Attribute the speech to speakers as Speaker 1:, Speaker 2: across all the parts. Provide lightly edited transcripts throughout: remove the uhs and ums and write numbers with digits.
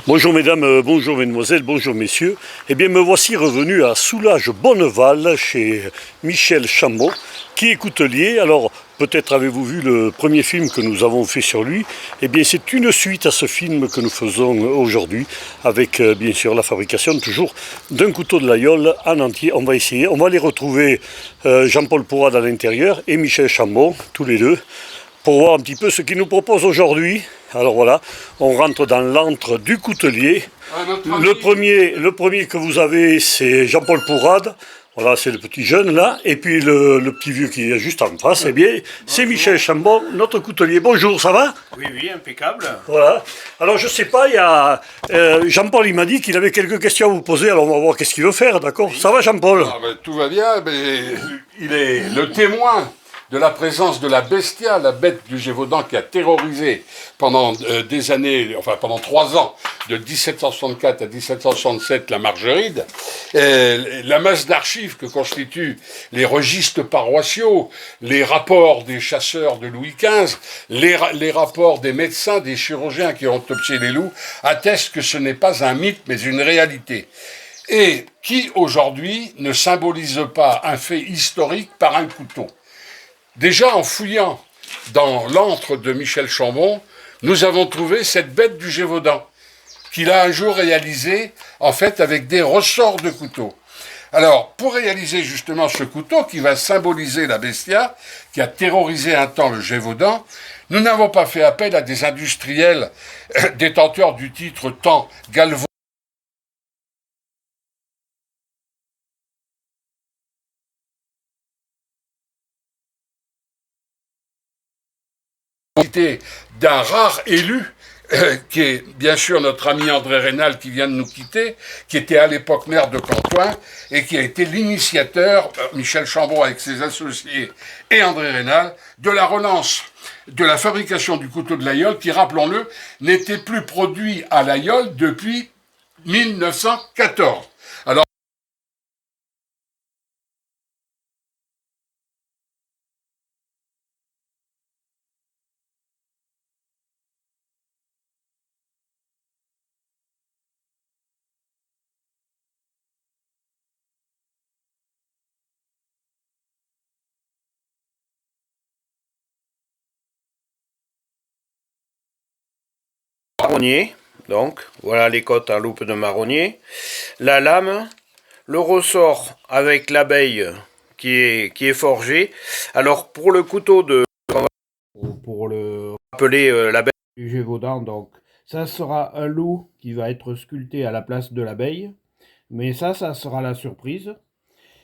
Speaker 1: Bonjour mesdames, bonjour mesdemoiselles, bonjour messieurs. Eh bien me voici revenu à Soulages-Bonneval chez Michel Chambaud, qui est coutelier. Alors peut-être avez-vous vu le premier film que nous avons fait sur lui. Eh bien c'est une suite à ce film que nous faisons aujourd'hui avec bien sûr la fabrication toujours d'un couteau de Laguiole en entier. On va essayer, on va les retrouver Jean-Paul Pourrade à l'intérieur et Michel Chambaud, tous les deux, pour voir un petit peu ce qu'il nous propose aujourd'hui. Alors voilà, on rentre dans l'antre du coutelier. Le premier que vous avez, c'est Jean-Paul Pourrade. Voilà, c'est le petit jeune là. Et puis le petit vieux qui est juste en face, eh bien, c'est Michel Chambaud, notre coutelier. Bonjour, ça va?
Speaker 2: Oui, impeccable.
Speaker 1: Voilà. Alors je sais pas, il y a Jean-Paul, il m'a dit qu'il avait quelques questions à vous poser. Alors on va voir qu'est-ce qu'il veut faire, d'accord? Ça va, Jean-Paul?
Speaker 3: Tout va bien, mais il est le témoin de la présence de la Bestia, la bête du Gévaudan qui a terrorisé pendant des années, enfin pendant 3 ans, de 1764 à 1767, la Margeride. La masse d'archives que constituent les registres paroissiaux, les rapports des chasseurs de Louis XV, les rapports des médecins, des chirurgiens qui ont autopsié les loups, attestent que ce n'est pas un mythe, mais une réalité. Et qui, aujourd'hui, ne symbolise pas un fait historique par un couteau. Déjà, en fouillant dans l'antre de Michel Chambaud, nous avons trouvé cette bête du Gévaudan, qu'il a un jour réalisée, en fait, avec des ressorts de couteau. Alors, pour réaliser justement ce couteau qui va symboliser la Bestia, qui a terrorisé un temps le Gévaudan, nous n'avons pas fait appel à des industriels détenteurs du titre tant Galvaux, d'un rare élu, qui est bien sûr notre ami André Rénal qui vient de nous quitter, qui était à l'époque maire de Cantoin et qui a été l'initiateur, Michel Chambaud avec ses associés et André Rénal, de la relance de la fabrication du couteau de Laguiole qui, rappelons-le, n'était plus produit à Laguiole depuis 1914. Alors,
Speaker 2: Marronnier, donc, voilà les côtes à loupe de marronnier. La lame, le ressort avec l'abeille qui est forgé. Alors, pour le couteau de... Pour le rappeler l'abeille du Gévaudan, donc, ça sera un loup qui va être sculpté à la place de l'abeille. Mais ça sera la surprise.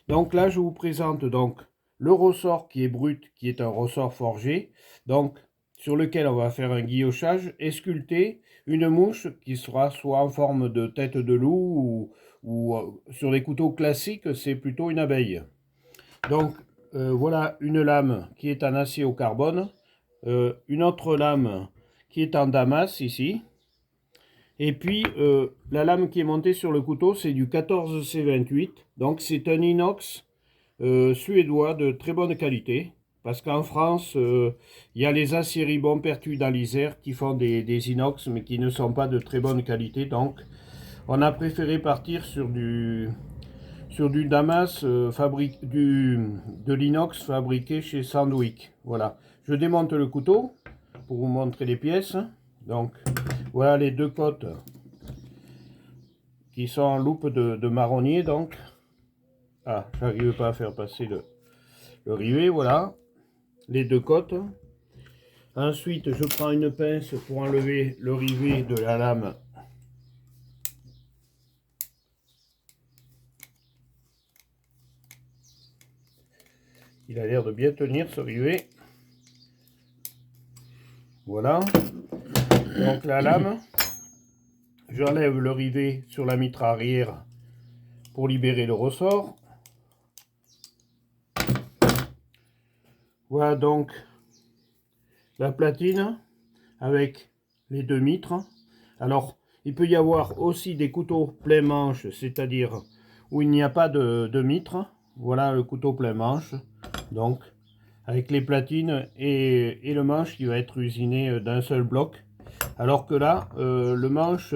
Speaker 2: Donc là, je vous présente donc le ressort qui est brut, qui est un ressort forgé, donc sur lequel on va faire un guillochage et sculpter une mouche qui sera soit en forme de tête de loup ou sur les couteaux classiques, c'est plutôt une abeille. Donc voilà une lame qui est en acier au carbone, une autre lame qui est en damas ici. Et puis, la lame qui est montée sur le couteau, c'est du 14C28. Donc, c'est un inox suédois de très bonne qualité. Parce qu'en France, il y a les aciéries Bonpertuis dans l'Isère qui font des inox, mais qui ne sont pas de très bonne qualité. Donc, on a préféré partir sur du damas, de l'inox fabriqué chez Sandvik. Voilà. Je démonte le couteau pour vous montrer les pièces. Donc, voilà les deux côtes qui sont en loupe de marronnier, donc. Ah, j'arrive pas à faire passer le rivet, voilà. Les deux côtes. Ensuite, je prends une pince pour enlever le rivet de la lame. Il a l'air de bien tenir ce rivet. Voilà. Donc la lame. J'enlève le rivet sur la mitre arrière pour libérer le ressort. Voilà donc la platine avec les deux mitres. Alors, il peut y avoir aussi des couteaux plein manche, c'est-à-dire où il n'y a pas de mitre. Voilà le couteau plein manche, donc avec les platines et le manche qui va être usiné d'un seul bloc. Alors que là, le manche,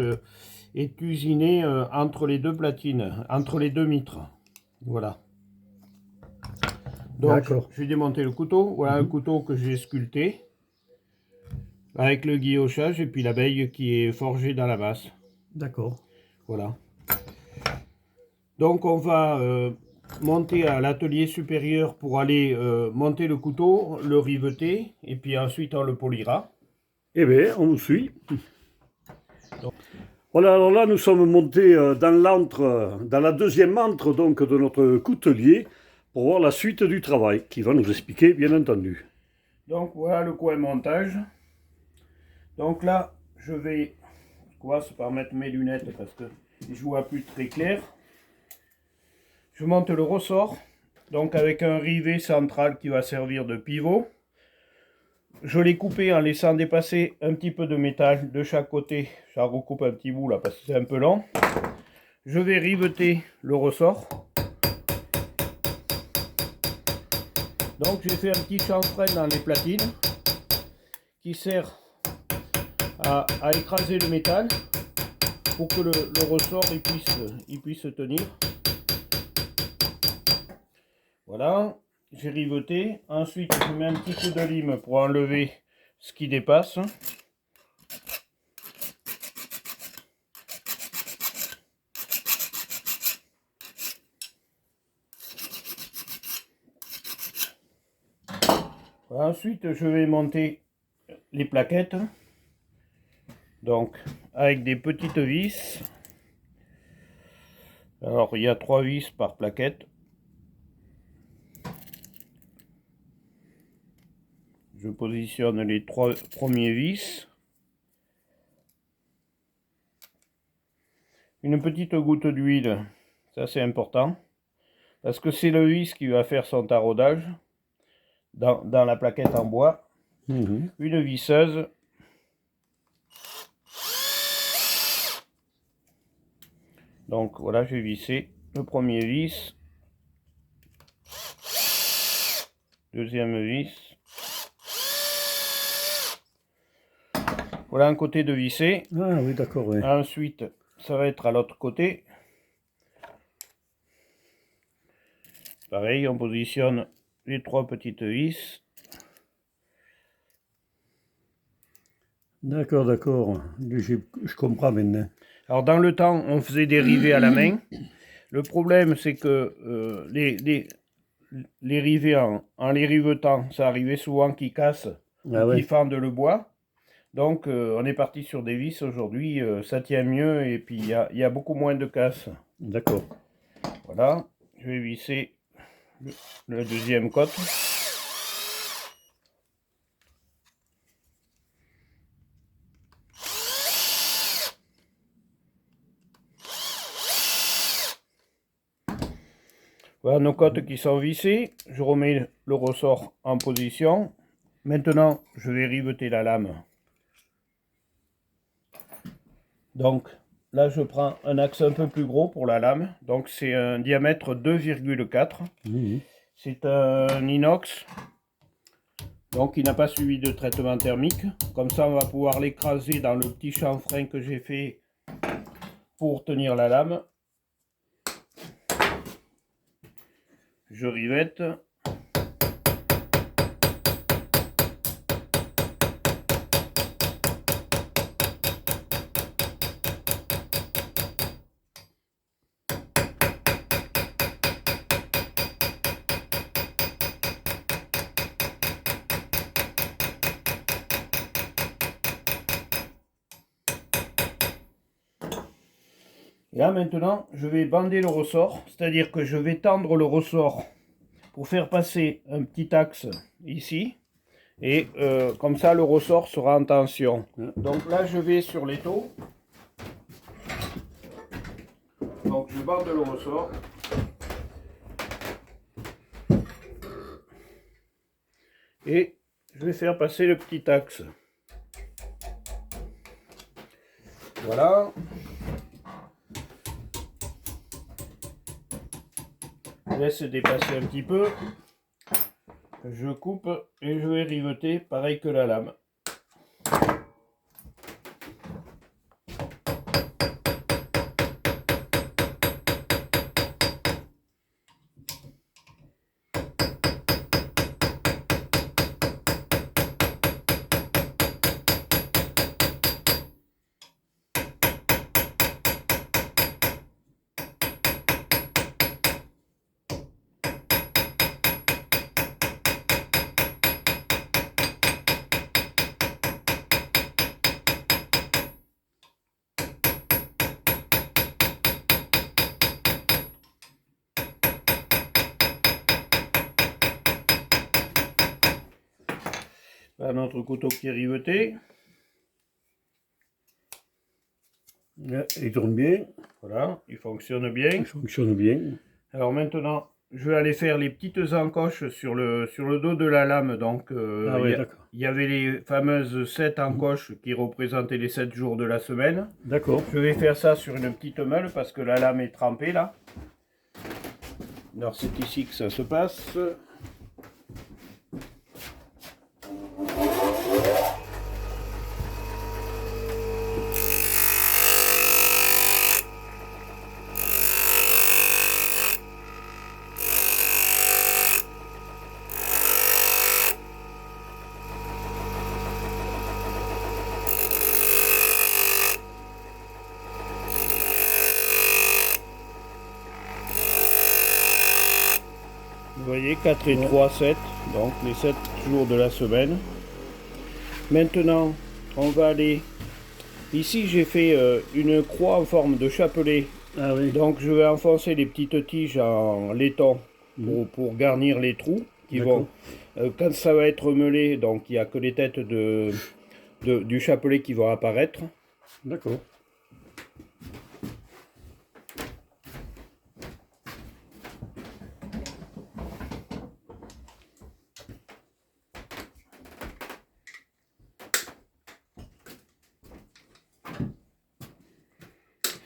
Speaker 2: et cuisiner entre les deux platines, entre les deux mitres. Voilà. Donc, je vais démonter le couteau. Voilà un couteau que j'ai sculpté avec le guillochage et puis l'abeille qui est forgée dans la masse.
Speaker 1: D'accord.
Speaker 2: Voilà. Donc on va monter à l'atelier supérieur pour aller monter le couteau, le riveter et puis ensuite on le polira.
Speaker 1: Eh bien, on nous suit. Voilà, alors là, nous sommes montés dans l'antre, dans la deuxième antre donc, de notre coutelier pour voir la suite du travail, qui va nous expliquer, bien entendu.
Speaker 2: Donc voilà le coin montage. Donc là, je commence par mettre mes lunettes parce que je vois plus très clair. Je monte le ressort, donc avec un rivet central qui va servir de pivot. Je l'ai coupé en laissant dépasser un petit peu de métal de chaque côté. J'en recoupe un petit bout là parce que c'est un peu long. Je vais riveter le ressort. Donc j'ai fait un petit chanfrein dans les platines qui sert à écraser le métal pour que le ressort il puisse tenir. Voilà, j'ai riveté. Ensuite, je mets un petit coup de lime pour enlever ce qui dépasse. Voilà, ensuite, je vais monter les plaquettes. Donc, avec des petites vis. Alors, il y a 3 vis par plaquette. Je positionne les 3 premiers vis. Une petite goutte d'huile, ça c'est important, parce que c'est le vis qui va faire son taraudage dans la plaquette en bois. Une visseuse. Donc voilà, j'ai vissé le premier vis. Deuxième vis. Voilà un côté de vissé.
Speaker 1: Ah oui, d'accord, oui.
Speaker 2: Ensuite, ça va être à l'autre côté. Pareil, on positionne les 3 petites vis.
Speaker 1: D'accord, d'accord. Je comprends maintenant.
Speaker 2: Alors dans le temps, on faisait des rivets à la main. Le problème, c'est que les rivets, en les rivetant, ça arrivait souvent qu'ils cassent, qu'ils fendent le bois. Donc on est parti sur des vis aujourd'hui, ça tient mieux et puis il y a beaucoup moins de casse.
Speaker 1: D'accord.
Speaker 2: Voilà, je vais visser le deuxième côte. Voilà nos côtes qui sont vissées. Je remets le ressort en position. Maintenant, je vais riveter la lame. Donc là, je prends un axe un peu plus gros pour la lame. Donc c'est un diamètre 2,4. C'est un inox. Donc il n'a pas suivi de traitement thermique. Comme ça, on va pouvoir l'écraser dans le petit chanfrein que j'ai fait pour tenir la lame. Je rivette. Et là maintenant, je vais bander le ressort, c'est-à-dire que je vais tendre le ressort pour faire passer un petit axe ici. Et comme ça, le ressort sera en tension. Donc là, je vais sur l'étau. Donc je bande le ressort. Et je vais faire passer le petit axe. Voilà. Je laisse dépasser un petit peu. Je coupe et je vais riveter pareil que la lame. Là, notre couteau qui est riveté.
Speaker 1: Il tourne bien,
Speaker 2: Voilà, il fonctionne bien.
Speaker 1: il fonctionne bien.
Speaker 2: Alors maintenant, je vais aller faire les petites encoches sur le dos de la lame. Donc,
Speaker 1: Ah ouais, d'accord.
Speaker 2: il y avait les fameuses 7 encoches qui représentaient les 7 jours de la semaine.
Speaker 1: D'accord.
Speaker 2: Je vais faire ça sur une petite meule parce que la lame est trempée là. Alors c'est ici que ça se passe. Vous voyez, 4 et 3, 7, donc les 7 jours de la semaine. Maintenant, on va aller... Ici, j'ai fait une croix en forme de chapelet.
Speaker 1: Ah oui.
Speaker 2: Donc, je vais enfoncer les petites tiges en laiton pour garnir les trous. Qui vont, quand ça va être meulé, donc il n'y a que les têtes du chapelet qui vont apparaître.
Speaker 1: D'accord.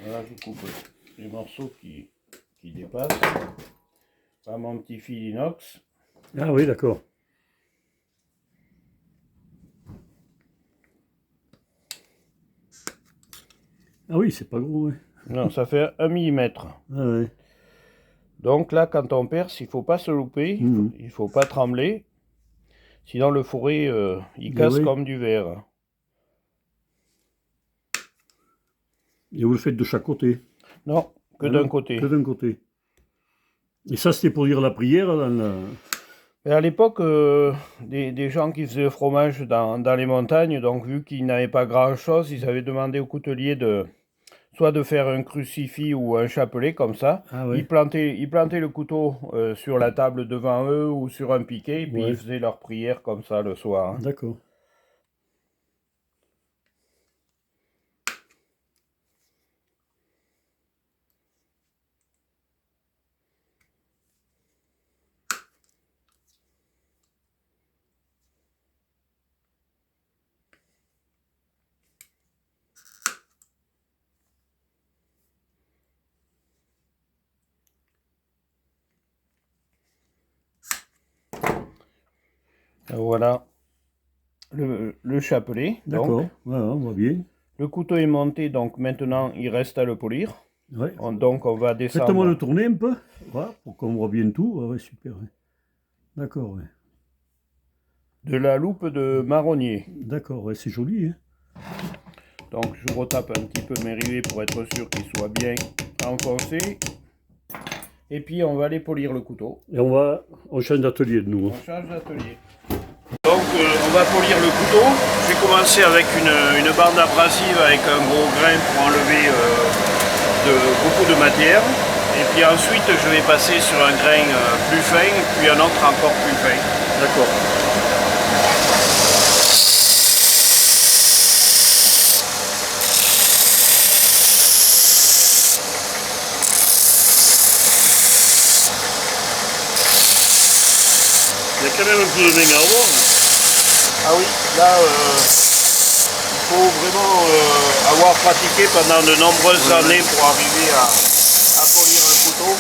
Speaker 2: Voilà, je coupe les morceaux qui dépassent. Pas mon petit fil inox.
Speaker 1: Ah oui, d'accord. Ah oui, c'est pas gros, ouais.
Speaker 2: Non, ça fait 1 mm.
Speaker 1: Ah ouais.
Speaker 2: Donc là, quand on perce, il faut pas se louper, il faut pas trembler. Sinon, le fourré, il casse
Speaker 1: oui.
Speaker 2: comme du verre.
Speaker 1: Et vous le faites de chaque côté?
Speaker 2: Non, que d'un côté.
Speaker 1: Que d'un côté. Et ça, c'était pour lire la prière dans la...
Speaker 2: Et à l'époque, des gens qui faisaient le fromage dans les montagnes, donc vu qu'ils n'avaient pas grand-chose, ils avaient demandé au coutelier soit de faire un crucifix ou un chapelet comme ça.
Speaker 1: Ah ouais.
Speaker 2: Ils plantaient le couteau sur la table devant eux ou sur un piquet, et puis ils faisaient leur prière comme ça le soir.
Speaker 1: D'accord.
Speaker 2: Voilà le chapelet.
Speaker 1: D'accord, ouais, on voit bien.
Speaker 2: Le couteau est monté, donc maintenant il reste à le polir.
Speaker 1: Ouais.
Speaker 2: Donc on va descendre.
Speaker 1: Faites-moi le tourner un peu, voilà, pour qu'on voit bien tout. Ah ouais, super. Ouais. D'accord, ouais.
Speaker 2: De la loupe de marronnier.
Speaker 1: D'accord, ouais, c'est joli. Hein.
Speaker 2: Donc je retape un petit peu mes rivets pour être sûr qu'ils soient bien enfoncés. Et puis on va aller polir le couteau.
Speaker 1: Et on change d'atelier de nous. Hein.
Speaker 2: On change d'atelier. Donc on va polir le couteau. Je vais commencer avec une bande abrasive avec un gros grain pour enlever beaucoup de matière. Et puis ensuite je vais passer sur un grain plus fin, puis un autre encore plus fin.
Speaker 1: D'accord. Il y a quand même un coup de main à avoir.
Speaker 2: Ah oui, là il faut vraiment avoir pratiqué pendant de nombreuses années pour arriver à polir un couteau.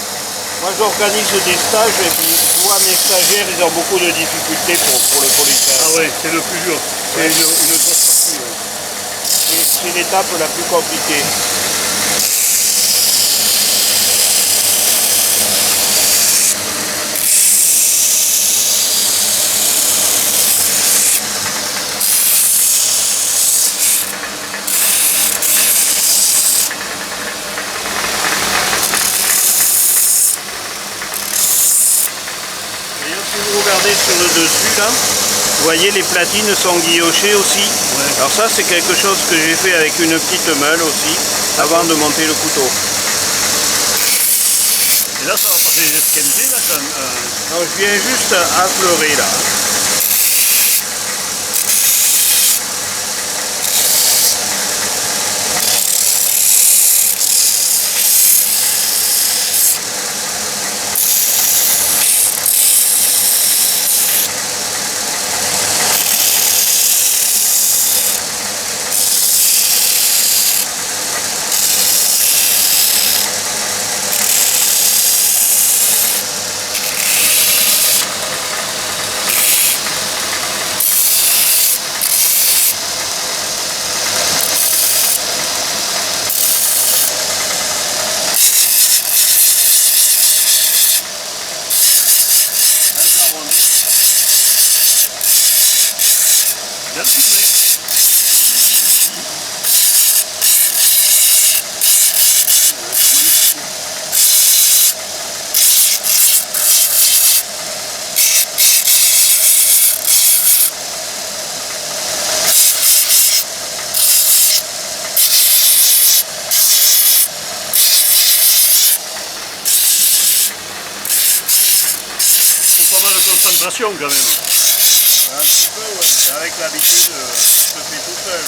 Speaker 2: Moi j'organise des stages et puis souvent mes stagiaires ils ont beaucoup de difficultés pour le polissage.
Speaker 1: Ah ouais, c'est le plus dur. C'est une grosse partie. Ouais.
Speaker 2: C'est l'étape la plus compliquée. Si vous regardez sur le dessus là, vous voyez les platines sont guillochées aussi.
Speaker 1: Ouais.
Speaker 2: Alors ça c'est quelque chose que j'ai fait avec une petite meule aussi avant de monter le couteau.
Speaker 1: Et là, ça va passer des esquintés, là, quand...
Speaker 2: Alors je viens juste affleurer là.
Speaker 1: frustration quand même.
Speaker 2: Un petit peu, ouais. Mais avec l'habitude, ça se fait tout seul.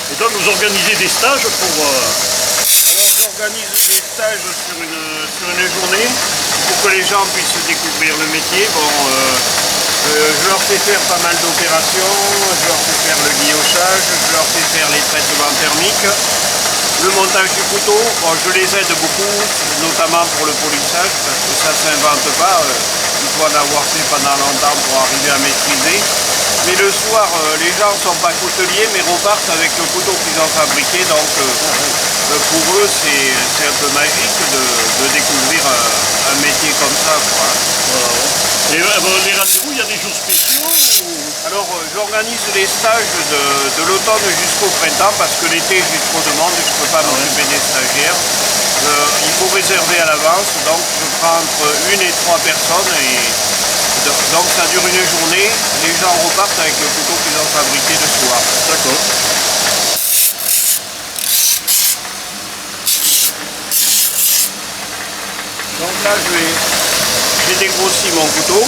Speaker 1: Et donc vous organisez des stages pour...
Speaker 2: Alors j'organise des stages sur une journée pour que les gens puissent découvrir le métier. Bon, je leur fais faire pas mal d'opérations, je leur fais faire le guillochage, je leur fais faire les traitements thermiques, le montage du couteau. Bon, je les aide beaucoup, notamment pour le polissage, parce que ça ne s'invente pas. Il faut en avoir fait pendant longtemps pour arriver à maîtriser. Mais le soir, les gens ne sont pas couteliers, mais repartent avec le couteau qu'ils ont fabriqué. Donc pour eux, c'est un peu magique de découvrir un métier comme ça, quoi.
Speaker 1: Voilà, ouais. Et les rendez-vous, il y a des jours spéciaux ou...
Speaker 2: Alors j'organise les stages de l'automne jusqu'au printemps, parce que l'été j'ai trop de monde et je ne peux pas m'occuper des stagiaires. Il faut réserver à l'avance, donc je prends entre 1 et 3 personnes et donc ça dure une journée. Les gens repartent avec le couteau qu'ils ont fabriqué le soir.
Speaker 1: D'accord.
Speaker 2: Donc là j'ai dégrossi mon couteau,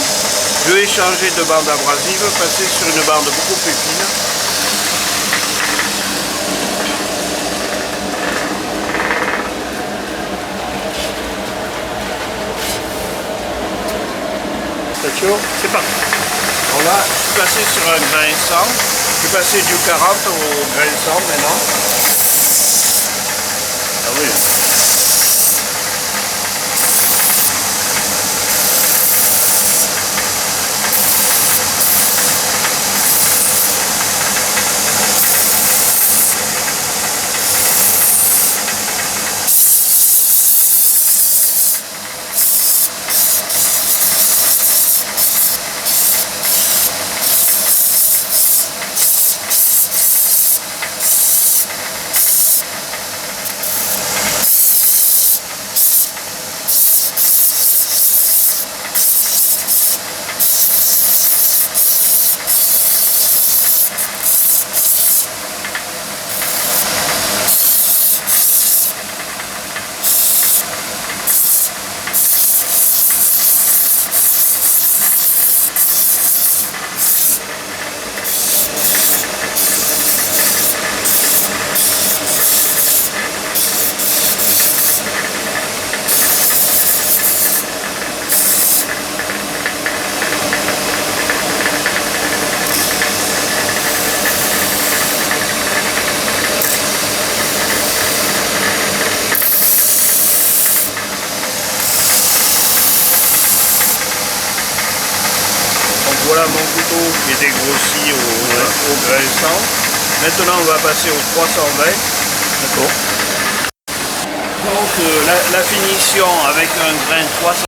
Speaker 2: je vais changer de bande abrasive, passer sur une bande beaucoup plus fine.
Speaker 1: C'est parti.
Speaker 2: Alors là, je suis passé sur un grain 100, je suis passé du 40 au grain 100 maintenant.
Speaker 1: Ah oui.
Speaker 2: Voilà mon couteau qui est dégrossi au grain 100. Maintenant on va passer au 320.
Speaker 1: D'accord.
Speaker 2: Donc la finition avec un grain 300.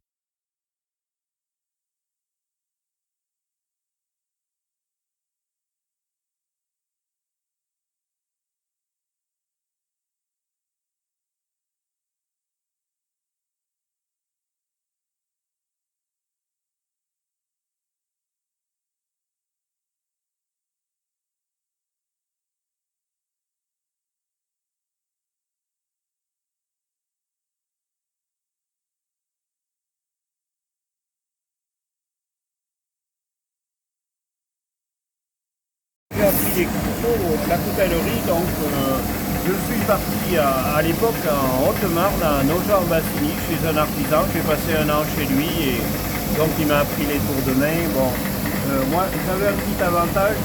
Speaker 2: J'ai appris les couteaux de la coutellerie, donc je suis parti à l'époque en Haute-Marne, à Nogent-en-Bassigny, chez un artisan. J'ai passé un an chez lui et donc il m'a appris les tours de main. Bon, moi j'avais un petit avantage,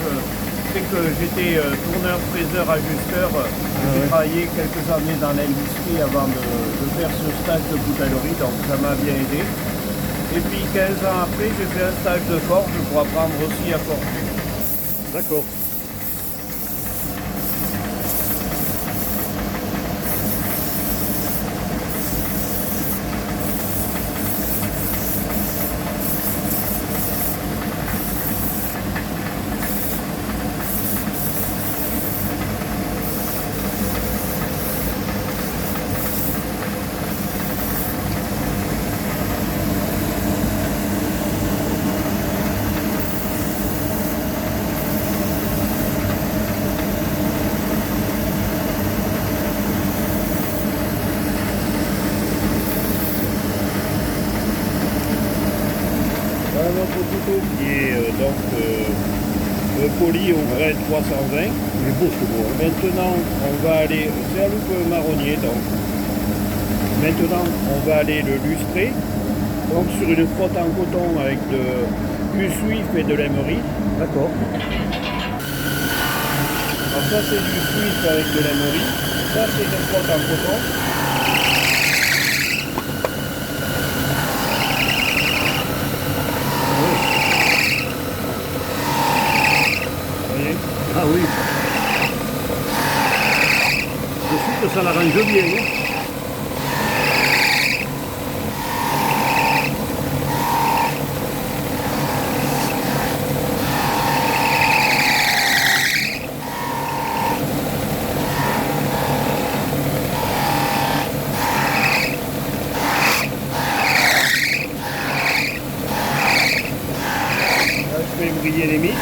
Speaker 2: c'est que j'étais tourneur, fraiseur, ajusteur. J'ai travaillé quelques années dans l'industrie avant de faire ce stage de coutellerie, donc ça m'a bien aidé. Et puis 15 ans après, j'ai fait un stage de forge pour apprendre aussi à forger.
Speaker 1: D'accord.
Speaker 2: couteau qui est poli au grain 320.
Speaker 1: Il est beau ce bois.
Speaker 2: Maintenant, on va aller, c'est un loupe marronnier donc. Maintenant, on va aller le lustrer. Donc sur une frotte en coton avec du suif et de l'aimerie.
Speaker 1: D'accord.
Speaker 2: Alors ça c'est du suif avec de l'aimerie. Ça c'est une frotte en coton.
Speaker 1: Ah oui. Je trouve que ça l'arrange bien. Hein.
Speaker 2: Là je fais briller les mitres.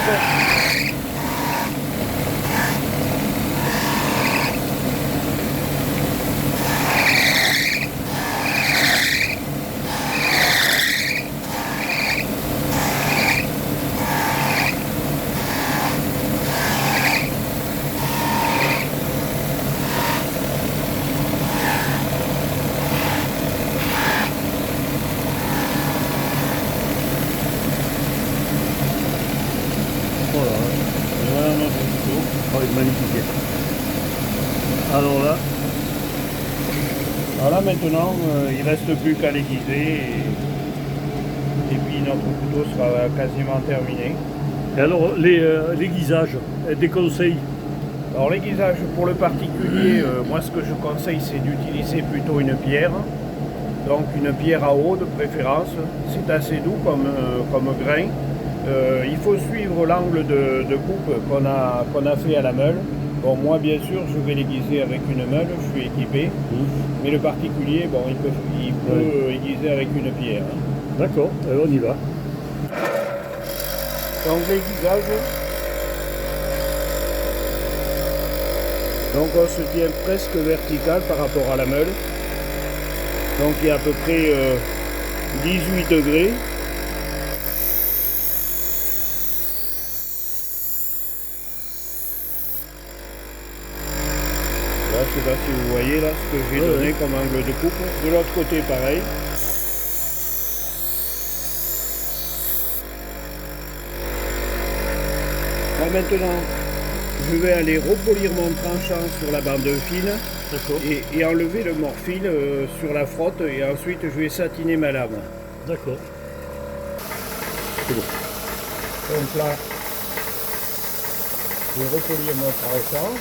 Speaker 2: Voilà notre couteau.
Speaker 1: Oh, il est magnifique. Alors là,
Speaker 2: Alors là maintenant, il ne reste plus qu'à l'aiguiser et puis notre couteau sera quasiment terminé.
Speaker 1: et alors l'aiguisage, des conseils.
Speaker 2: Alors l'aiguisage pour le particulier, moi ce que je conseille c'est d'utiliser plutôt une pierre. Donc une pierre à eau de préférence. C'est assez doux comme grain. Il faut suivre l'angle de coupe qu'on a fait à la meule. Bon, moi bien sûr je vais l'aiguiser avec une meule, je suis équipé. Mais le particulier, bon, il peut aiguiser avec une pierre. Hein.
Speaker 1: D'accord, alors on y va.
Speaker 2: Donc l'aiguisage. Donc on se tient presque vertical par rapport à la meule. Donc il y a à peu près 18 degrés. Là, je ne sais pas si vous voyez là ce que j'ai donné comme angle de coupe. De l'autre côté pareil. Là, maintenant, je vais aller repolir mon tranchant sur la bande fine.
Speaker 1: D'accord.
Speaker 2: Et enlever le morphine sur la frotte et ensuite je vais satiner ma lame.
Speaker 1: D'accord. C'est bon.
Speaker 2: Donc là, je vais repolir mon tranchant.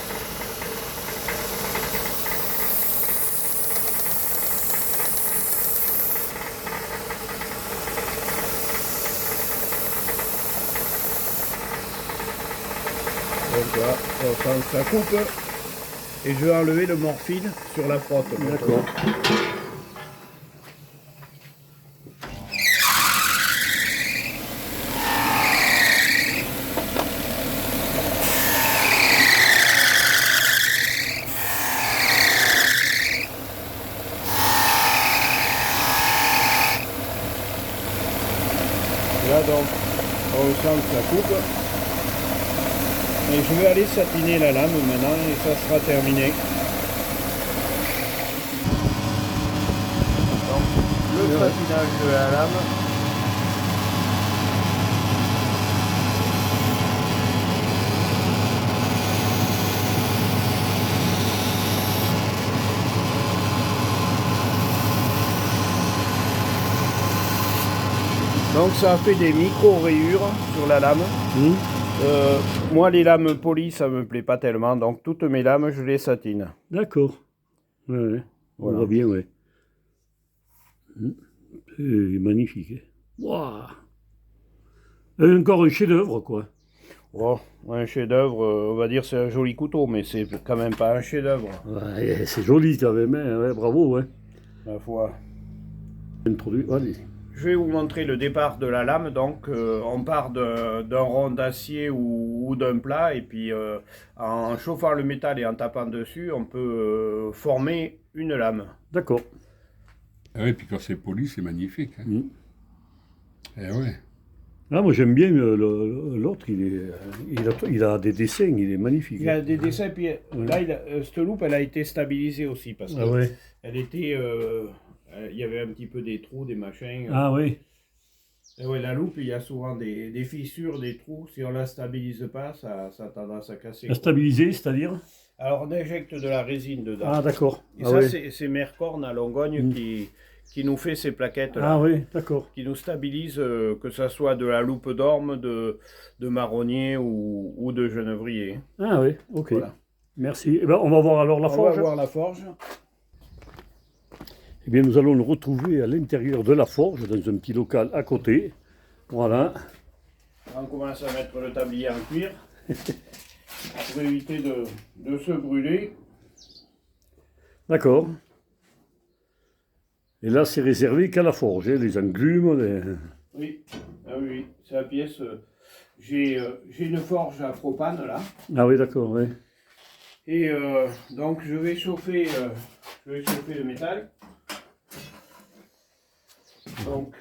Speaker 2: Donc là, on sent que ça coupe. Et je vais enlever le morphine sur la frotte.
Speaker 1: D'accord.
Speaker 2: Là donc, on sent que ça coupe. Et je vais aller satiner la lame maintenant et ça sera terminé. Donc le satinage de la lame. Donc ça a fait des micro-rayures sur la lame. Moi les lames polies ça me plaît pas tellement, donc toutes mes lames je les satine.
Speaker 1: D'accord. Ouais, ouais. On
Speaker 2: Voilà.
Speaker 1: voit bien, ouais. C'est magnifique. Hein. Waouh. Encore un chef-d'œuvre, quoi.
Speaker 2: Oh, un chef-d'œuvre, on va dire c'est un joli couteau, mais c'est quand même pas un chef-d'œuvre,
Speaker 1: Ouais, c'est joli quand même, hein. Ouais, bravo, ouais.
Speaker 2: ma foi.
Speaker 1: Introduit, allez.
Speaker 2: Je vais vous montrer le départ de la lame. Donc on part d'un rond d'acier ou d'un plat et puis en chauffant le métal et en tapant dessus, on peut former une lame.
Speaker 1: D'accord.
Speaker 3: Ah oui, puis quand c'est poli, c'est magnifique. Hein. Eh ouais.
Speaker 1: Ah, moi j'aime bien l'autre, il a des dessins, il est magnifique.
Speaker 2: Il y a des dessins, puis là, cette loupe, elle a été stabilisée aussi, parce que
Speaker 1: Ah ouais.
Speaker 2: elle était, il y avait un petit peu des trous, des machins.
Speaker 1: Ah oui.
Speaker 2: Et ouais, la loupe, il y a souvent des fissures, des trous. Si on la stabilise pas, ça a tendance à casser.
Speaker 1: La stabiliser, c'est-à-dire?
Speaker 2: Alors, on injecte de la résine dedans.
Speaker 1: Ah d'accord.
Speaker 2: Et
Speaker 1: Ah,
Speaker 2: ça,
Speaker 1: ouais.
Speaker 2: c'est Mercorn à Longogne qui nous fait ces plaquettes-là.
Speaker 1: Ah oui, d'accord.
Speaker 2: Qui nous stabilise, que ce soit de la loupe d'orme, de marronnier ou de genevrier.
Speaker 1: Ah oui, ok.
Speaker 2: Voilà.
Speaker 1: Merci. Eh ben, on va voir alors la
Speaker 2: On
Speaker 1: forge.
Speaker 2: va voir la forge.
Speaker 1: Eh bien, nous allons nous retrouver à l'intérieur de la forge, dans un petit local à côté. Voilà.
Speaker 2: On commence à mettre le tablier en cuir pour éviter de se brûler.
Speaker 1: D'accord. Et là, c'est réservé qu'à la forge, hein, les englumes.
Speaker 2: Oui, ah oui, c'est la pièce. J'ai une forge à propane là.
Speaker 1: Ah oui, d'accord, oui.
Speaker 2: Et donc je vais chauffer le métal. Donc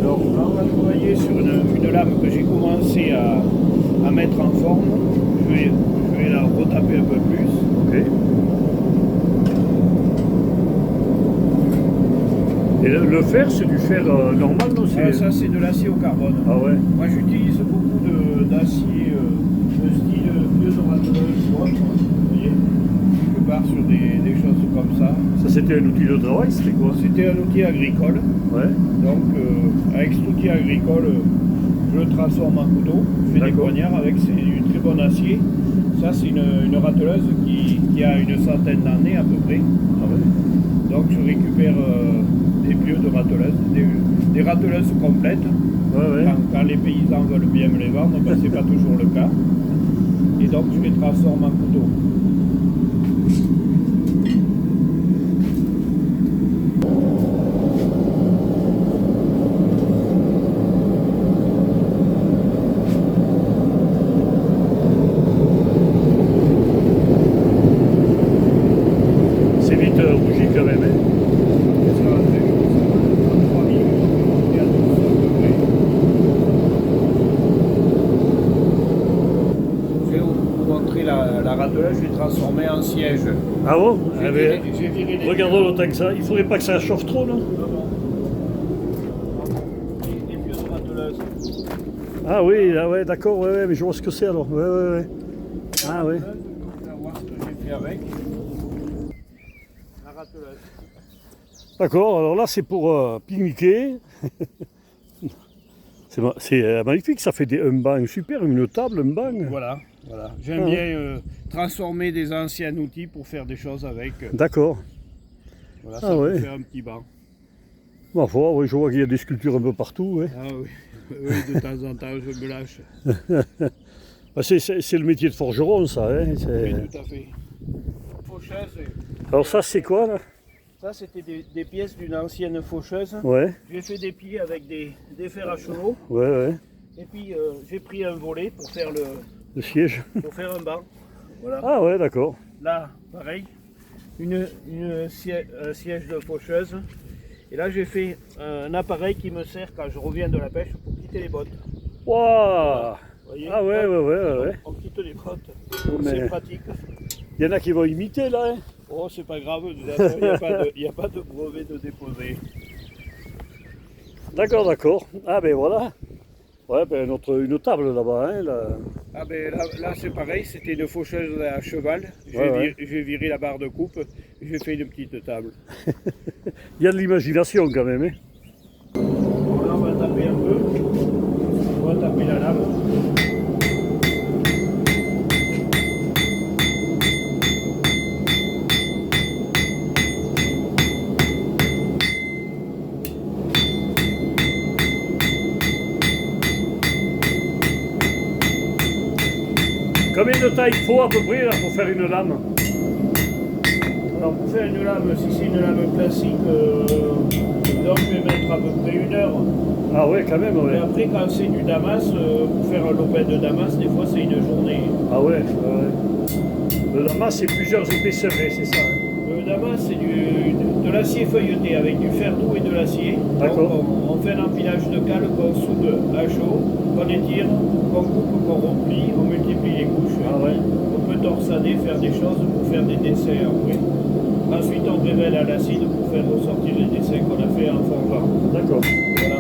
Speaker 2: là, on va travailler sur une lame que j'ai commencé à mettre en forme. Je vais la retaper un peu plus.
Speaker 1: Ok. Et le fer, c'est du fer normal, non?
Speaker 2: Ça c'est de l'acier au carbone.
Speaker 1: Ah ouais.
Speaker 2: Moi j'utilise beaucoup d'acier de style vieux oratoleuse ou autre. Vous voyez, je pars sur des choses comme ça.
Speaker 1: Ça, c'était un outil de travail, c'était quoi?
Speaker 2: C'était un outil agricole.
Speaker 1: Ouais.
Speaker 2: Donc avec cet outil agricole, je le transforme en couteau. Je fais des poignards avec, c'est du très bon acier. Ça c'est une râteleuse qui a une centaine d'années à peu près.
Speaker 1: Ah ouais.
Speaker 2: Donc je récupère des pieux de râteleuses, des râteleuses complètes.
Speaker 1: Ouais, ouais.
Speaker 2: Quand les paysans veulent bien me les vendre, ben, c'est pas toujours le cas. Et donc je les transforme en couteau.
Speaker 1: C'est vite rougi quand même, hein.
Speaker 2: Ça va très chaud, ça va 3 minutes, et à 12 à peu près. Je vais vous montrer la râteleuse, je l'ai transformée en siège.
Speaker 1: Ah bon?
Speaker 2: J'ai
Speaker 1: Eh
Speaker 2: viré,
Speaker 1: ben,
Speaker 2: j'ai viré les
Speaker 1: regardons le temps que ça. Il faudrait pas que ça chauffe trop, non?
Speaker 2: Non, non. Les pieux de râteleuse.
Speaker 1: Ah oui, ah ouais, d'accord, ouais, ouais, mais je vois ce que c'est alors. Ouais, ouais, ouais. Ah ouais.
Speaker 2: On va voir ce que j'ai fait avec. La râteleuse.
Speaker 1: D'accord, alors là c'est pour pique-niquer. C'est magnifique, ça fait un banc super, une table, un banc.
Speaker 2: Voilà, voilà. J'aime bien transformer des anciens outils pour faire des choses avec.
Speaker 1: D'accord.
Speaker 2: Voilà,
Speaker 1: Ah
Speaker 2: ça
Speaker 1: ouais.
Speaker 2: peut faire un petit banc.
Speaker 1: Ma foi, oui, je vois qu'il y a des sculptures un peu partout. Ouais.
Speaker 2: Ah oui, oui, de temps en temps je me lâche.
Speaker 1: Bah, c'est le métier de forgeron, ça. Hein,
Speaker 2: Oui, tout à fait. Faucheuse.
Speaker 1: alors ça c'est quoi là?
Speaker 2: Ça, c'était des pièces d'une ancienne faucheuse.
Speaker 1: Ouais,
Speaker 2: J'ai fait des pieds avec des fers à chevaux.
Speaker 1: ouais, ouais.
Speaker 2: Et puis j'ai pris un volet pour faire
Speaker 1: Le siège.
Speaker 2: pour faire un banc. Voilà.
Speaker 1: Ah ouais, d'accord.
Speaker 2: Là, pareil, un siège de faucheuse. Et là, j'ai fait un appareil qui me sert quand je reviens de la pêche pour quitter les bottes.
Speaker 1: Waouh!
Speaker 2: Vous voyez,
Speaker 1: Ah ouais, ouais, ouais, ouais.
Speaker 2: On quitte les bottes.
Speaker 1: mais-
Speaker 2: C'est pratique.
Speaker 1: Il y en a qui vont imiter là. Hein.
Speaker 2: Oh, c'est pas grave, il n'y a pas de brevet de déposer.
Speaker 1: D'accord, d'accord. Ah ben voilà. Ouais, ben une table là-bas. Hein, là.
Speaker 2: Ah ben là c'est pareil, c'était une faucheuse à cheval.
Speaker 1: Ouais.
Speaker 2: J'ai viré la barre de coupe, j'ai fait une petite table.
Speaker 1: Il y a de l'imagination quand même. Hein.
Speaker 2: Bon, là on va taper un peu. On va taper la lame.
Speaker 1: Combien de temps il faut à peu près là, pour faire une lame?
Speaker 2: Alors pour faire une lame, si c'est une lame classique, Donc je vais mettre à peu près 1 heure.
Speaker 1: Ah ouais, quand même,
Speaker 2: Et
Speaker 1: ouais.
Speaker 2: après, quand c'est du damas, pour faire un lopin de damas, des fois c'est une journée.
Speaker 1: Ah ouais, ouais. Le damas, c'est plusieurs épaisseurs, hein, c'est ça. Hein.
Speaker 2: Le damas, c'est de l'acier feuilleté avec du fer doux et de l'acier.
Speaker 1: D'accord.
Speaker 2: Donc on fait un empilage de cale qu'on soude à chaud, qu'on étire, qu'on coupe, qu'on replie, on multiplie les couches.
Speaker 1: Ah ouais.
Speaker 2: On peut torsader, faire des choses pour faire des dessins après. Ensuite, on révèle à l'acide pour faire ressortir les dessins qu'on a fait en forgeant.
Speaker 1: D'accord.
Speaker 2: Voilà.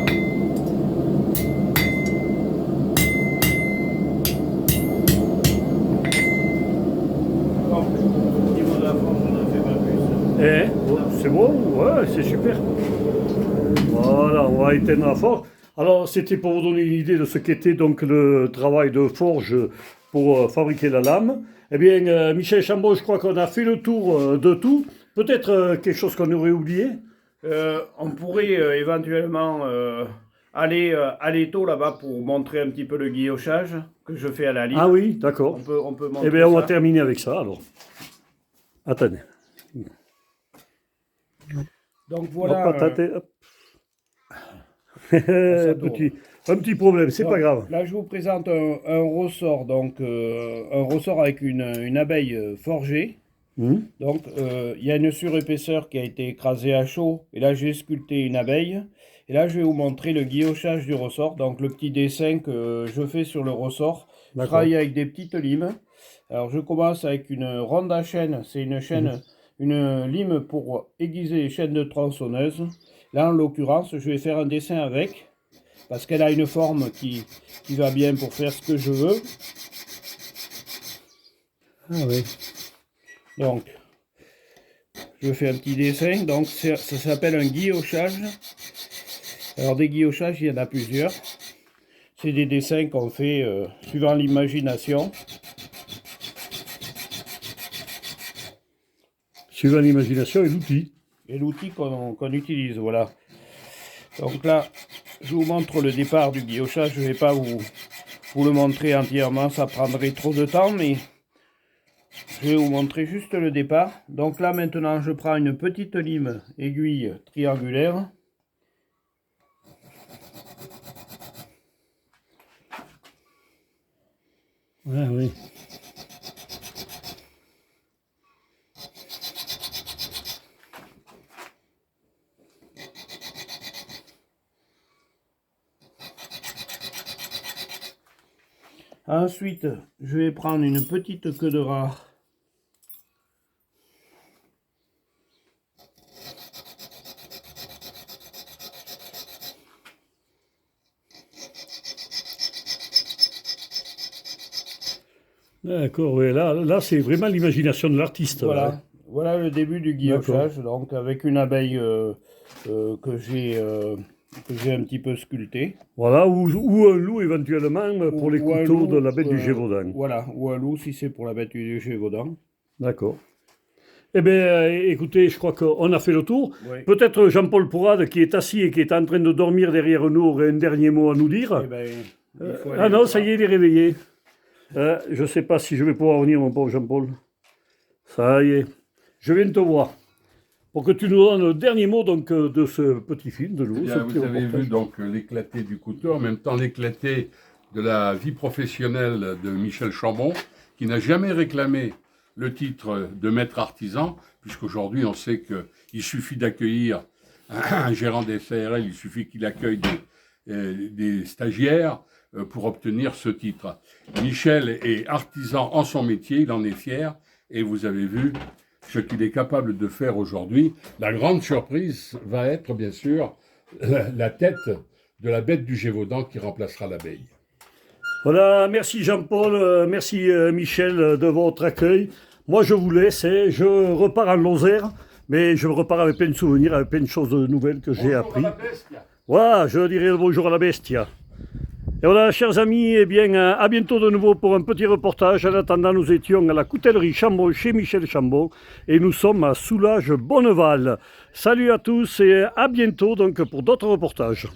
Speaker 2: Donc, au niveau de la forge, on n'en fait pas plus.
Speaker 1: Eh, c'est bon, ouais, c'est super. Voilà, on va éteindre la forge. Alors, c'était pour vous donner une idée de ce qu'était donc le travail de forge pour fabriquer la lame. Eh bien, Michel Chambaud, je crois qu'on a fait le tour de tout. Peut-être quelque chose qu'on aurait oublié.
Speaker 2: On pourrait éventuellement aller à l'étau là-bas pour montrer un petit peu le guillochage que je fais à la lime.
Speaker 1: Ah oui, d'accord.
Speaker 2: On peut montrer
Speaker 1: Eh bien, on va
Speaker 2: ça.
Speaker 1: terminer avec ça, alors. Attendez.
Speaker 2: Donc
Speaker 1: Hop,
Speaker 2: voilà.
Speaker 1: attendez, hop.
Speaker 2: tourne.
Speaker 1: Un petit problème, c'est
Speaker 2: Donc,
Speaker 1: pas grave.
Speaker 2: Là, je vous présente un ressort, donc un ressort avec une abeille forgée.
Speaker 1: Hum.
Speaker 2: Donc, il y a une surépaisseur qui a été écrasée à chaud. Et là, j'ai sculpté une abeille. Et là, je vais vous montrer le guillochage du ressort. Donc, le petit dessin que je fais sur le ressort. Je
Speaker 1: D'accord.
Speaker 2: travaille avec des petites limes. Alors, je commence avec une ronde à chaîne. C'est une chaîne, une lime pour aiguiser les chaînes de tronçonneuse. Là, en l'occurrence, je vais faire un dessin avec. Parce qu'elle a une forme qui va bien pour faire ce que je veux.
Speaker 1: Ah oui.
Speaker 2: Donc, je fais un petit dessin. Donc, ça s'appelle un guillochage. Alors, des guillochages, il y en a plusieurs. C'est des dessins qu'on fait suivant l'imagination.
Speaker 1: Suivant l'imagination et l'outil.
Speaker 2: Et l'outil qu'on utilise, voilà. Donc là, je vous montre le départ du guillochage. Je ne vais pas vous le montrer entièrement, ça prendrait trop de temps, mais je vais vous montrer juste le départ. Donc là, maintenant, je prends une petite lime aiguille triangulaire.
Speaker 1: Ah oui.
Speaker 2: Ensuite, je vais prendre une petite queue de rat.
Speaker 1: D'accord, oui. Là c'est vraiment l'imagination de l'artiste.
Speaker 2: Voilà,
Speaker 1: Là.
Speaker 2: voilà le début du guillochage. Donc avec une abeille que j'ai un petit peu sculptée.
Speaker 1: Voilà, ou un loup éventuellement pour les
Speaker 2: Ou un
Speaker 1: couteaux
Speaker 2: loup,
Speaker 1: de la bête du Gévaudan.
Speaker 2: Voilà, ou un loup si c'est pour la bête du Gévaudan.
Speaker 1: D'accord. Eh bien, écoutez, je crois qu'on a fait le tour.
Speaker 2: Oui.
Speaker 1: Peut-être Jean-Paul Pourrade, qui est assis et qui est en train de dormir derrière nous, aurait un dernier mot à nous dire.
Speaker 2: Eh ben, il faut aller
Speaker 1: Ah
Speaker 2: le
Speaker 1: non, ça
Speaker 2: voir.
Speaker 1: y est, il est réveillé. Je ne sais pas si je vais pouvoir venir, mon pauvre Jean-Paul. Ça y est. Je viens de te voir. Pour que tu nous donnes le dernier mot donc, de ce petit film de loup.
Speaker 3: Eh bien,
Speaker 1: ce
Speaker 3: vous
Speaker 1: petit
Speaker 3: avez
Speaker 1: reportage.
Speaker 3: vu donc l'éclaté du couteau, en même temps l'éclaté de la vie professionnelle de Michel Chambon, qui n'a jamais réclamé le titre de maître artisan, puisqu'aujourd'hui on sait qu'il suffit d'accueillir un gérant des CRL, il suffit qu'il accueille des stagiaires pour obtenir ce titre. Michel est artisan en son métier, il en est fier, et vous avez vu ce qu'il est capable de faire aujourd'hui. La grande surprise va être, bien sûr, la tête de la bête du Gévaudan qui remplacera l'abeille.
Speaker 1: Voilà, merci Jean-Paul, merci Michel de votre accueil. Moi je vous laisse, hein, je repars en Lozère, mais je repars avec plein de souvenirs, avec plein de choses nouvelles que j'ai appris. Voilà, je dirai le bonjour à la bestia. Et voilà, chers amis, eh bien, à bientôt de nouveau pour un petit reportage. En attendant, nous étions à la coutellerie Chambon chez Michel Chambon et nous sommes à Soulages-Bonneval. Salut à tous et à bientôt donc pour d'autres reportages.